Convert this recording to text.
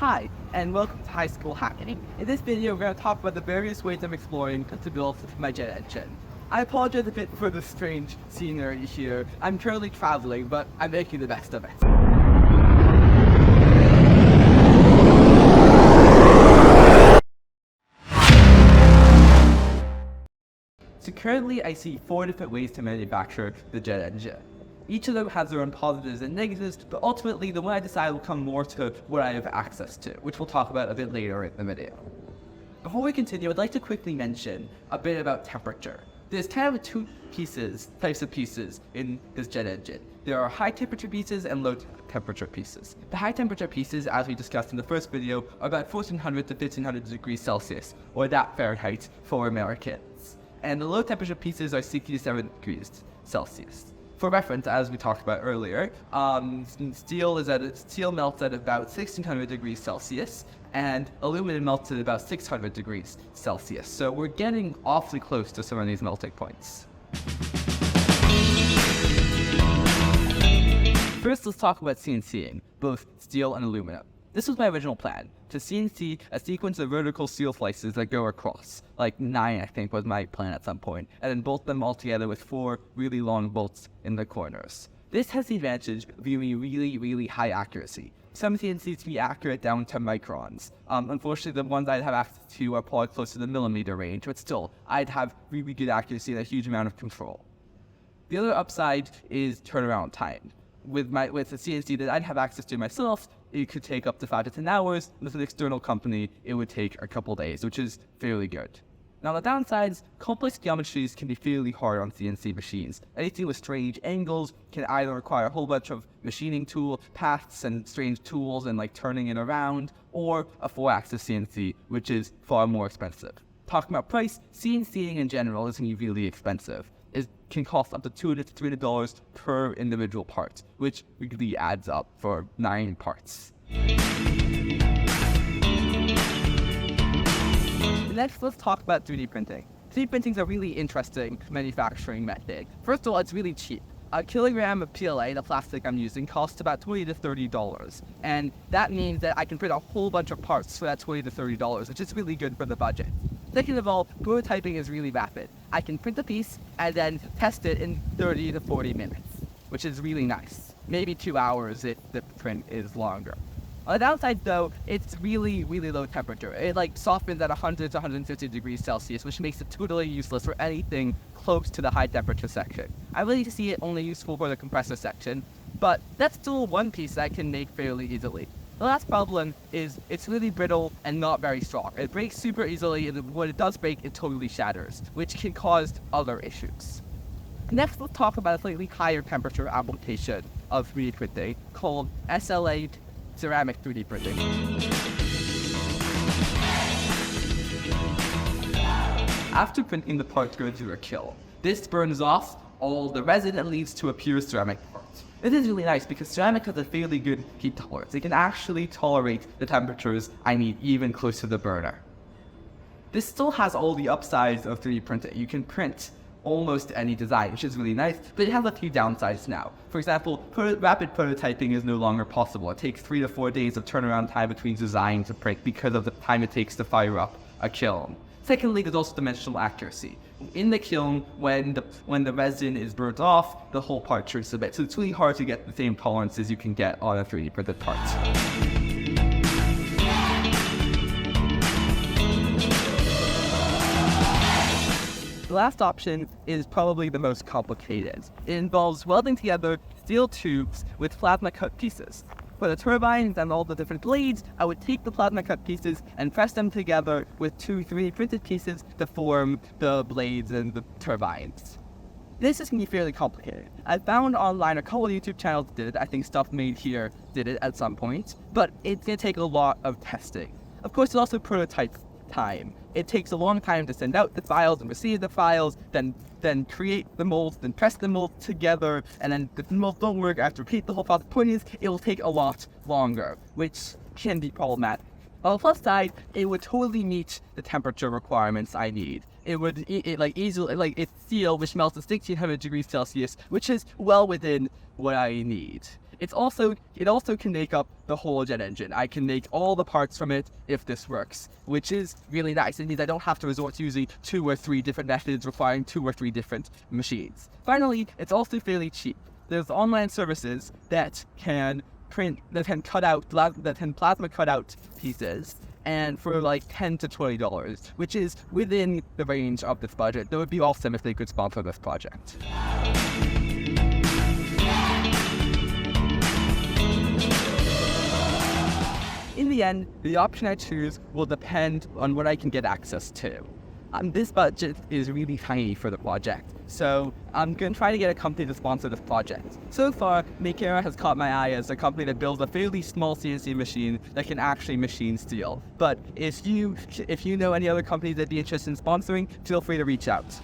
Hi, and welcome to High School Hacking. In this video, we're going to talk about the various ways I'm exploring to build my jet engine. I apologize a bit for the strange scenery here. I'm currently traveling, but I'm making the best of it. So currently, I see 4 different ways to manufacture the jet engine. Each of them has their own positives and negatives, but ultimately the one I decide will come more to what I have access to, which we'll talk about a bit later in the video. Before we continue, I'd like to quickly mention a bit about temperature. There's kind of two types of pieces in this jet engine. There are high temperature pieces and low temperature pieces. The high temperature pieces, as we discussed in the first video, are about 1400 to 1500 degrees Celsius, or that Fahrenheit for Americans. And the low temperature pieces are 67 degrees Celsius. For reference, as we talked about earlier, steel melts at about 1600 degrees Celsius, and aluminum melts at about 600 degrees Celsius. So we're getting awfully close to some of these melting points. First, let's talk about CNCing, both steel and aluminum. This was my original plan, to CNC a sequence of vertical steel slices that go across, like 9 I think was my plan at some point, and then bolt them all together with 4 really long bolts in the corners. This has the advantage of giving me really high accuracy. Some CNCs can be accurate down to microns. Unfortunately, the ones I'd have access to are probably close to the millimeter range, but still, I'd have really good accuracy and a huge amount of control. The other upside is turnaround time. With the CNC that I'd have access to myself, it could take up to 5 to 10 hours. With an external company, it would take a couple days, which is fairly good. Now, the downsides, complex geometries can be fairly hard on CNC machines. Anything with strange angles can either require a whole bunch of machining tool paths and strange tools and like turning it around, or a 4-axis CNC, which is far more expensive. Talking about price, CNCing in general isn't really expensive. It can cost up to $200 to $300 per individual part, which really adds up for 9 parts. Next, let's talk about 3D printing. 3D printing is a really interesting manufacturing method. First of all, it's really cheap. A kilogram of PLA, the plastic I'm using, costs about $20 to $30. And that means that I can print a whole bunch of parts for that $20 to $30, which is really good for the budget. Second of all, prototyping is really rapid. I can print a piece and then test it in 30 to 40 minutes, which is really nice. Maybe 2 hours if the print is longer. On the downside though, it's really low temperature. It softens at 100 to 150 degrees Celsius, which makes it totally useless for anything close to the high temperature section. I really see it only useful for the compressor section, but that's still one piece that I can make fairly easily. The last problem is it's really brittle and not very strong. It breaks super easily, and when it does break, it totally shatters, which can cause other issues. Next, let's talk about a slightly higher temperature application of 3D printing called SLA ceramic 3D printing. After printing, the part goes through a kiln. This burns off all the resin and leads to a pure ceramic part. This is really nice because ceramic has a fairly good heat tolerance. It can actually tolerate the temperatures I need even close to the burner. This still has all the upsides of 3D printing. You can print almost any design, which is really nice, but it has a few downsides now. For example, rapid prototyping is no longer possible. It takes 3 to 4 days of turnaround time between design to print because of the time it takes to fire up a kiln. Secondly, there's also dimensional accuracy. In the kiln, when the resin is burnt off, the whole part shrinks a bit, so it's really hard to get the same tolerances you can get on a 3D printed part. The last option is probably the most complicated. It involves welding together steel tubes with plasma cut pieces. For the turbines and all the different blades, I would take the plasma cut pieces and press them together with 2 3D printed pieces to form the blades and the turbines. This is going to be fairly complicated. I found online a couple of YouTube channels that did it. I think Stuff Made Here did it at some point, but it's going to take a lot of testing. Of course, there's also prototype time. It takes a long time to send out the files and receive the files, then create the molds, then press the molds together, and then if the molds don't work, I have to repeat the whole process. The point is, it will take a lot longer, which can be problematic. On the plus side, it would totally meet the temperature requirements I need. It's steel, which melts at 1600 degrees Celsius, which is well within what I need. it also can make up the whole jet engine. I can make all the parts from it if this works, which is really nice. It means I don't have to resort to using 2 or 3 different methods requiring 2 or 3 different machines. Finally, it's also fairly cheap. There's online services that can plasma cut out pieces, and for like $10 to $20, which is within the range of this budget. That would be awesome if they could sponsor this project. In the end, the option I choose will depend on what I can get access to. This budget is really tiny for the project, so I'm going to try to get a company to sponsor this project. So far, Makera has caught my eye as a company that builds a fairly small CNC machine that can actually machine steel. But if you know any other companies that'd be interested in sponsoring, feel free to reach out.